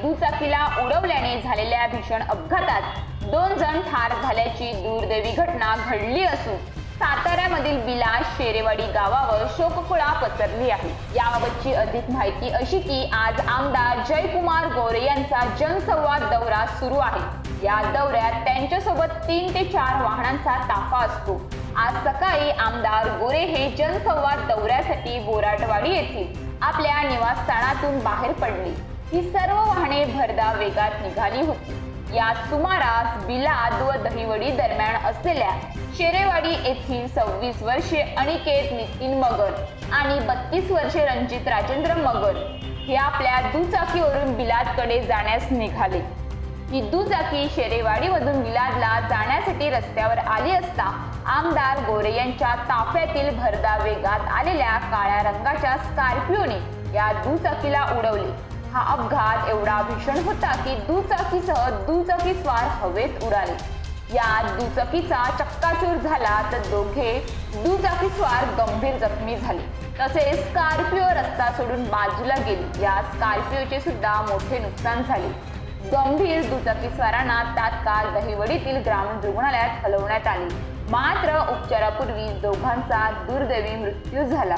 दुचाकीला उडवल्याने झालेल्या भीषण अपघातात 2 जण ठार झाल्याची दुर्दैवी घटना घडली असून साताऱ्यामधील बिला शेरेवाडी गावावर शोककळा पसरली आहे। याबाबतची अधिक माहिती अशी की आज आमदार जयकुमार गोरे यांचा जनसंवाद दौरा सुरू आहे। या दौऱ्यात त्यांच्यासोबत 3 ते 4 वाहनांचा ताफा असतो। आज सकाळी आमदार गोरे हे जनसंवाद दौऱ्यासाठी बोराटवाडी येथील आपल्या निवासस्थानातून बाहेर पडले। ही सर्व वाहने भरधाव वेगात निघाली होती। या सुमारास बिलाद व दहिवडी दरम्यान असलेल्या शेरेवाडी येथील 26 वर्षीय अनिकेत नितीन मगर आणि 32 वर्षीय रणजित राजेंद्र मगर हे आपल्या दुचाकीवरून बिलादकडे जाण्यास निघाले। ही दुचाकी शेरेवाडीमधून बिलादला जाण्यासाठी रस्त्यावर आली असता आमदार गोरे यांच्या ताफ्यातील भरधाव वेगात आलेल्या काळ्या रंगाच्या स्कॉर्पिओने या दुचाकीला उडवले। हा अपघात एवढा भीषण होता की दुचाकीसह दुचाकी स्वार हवेत उडाले। या दुचाकीचा चक्काचूर झाला तर दोघे दुचाकी स्वार गंभीर जखमी झाले। तसेच स्कॉर्पिओ रस्ता सोडून बाजूला गेली। या स्कॉर्पिओचे सुद्धा मोठे नुकसान झाले। गंभीर दुचाकी स्वारांना तात्काळ दहिवडीतील ग्रामीण रुग्णालयात हलवण्यात आले, मात्र उपचारापूर्वी दोघांचा दुर्दैवी मृत्यू झाला।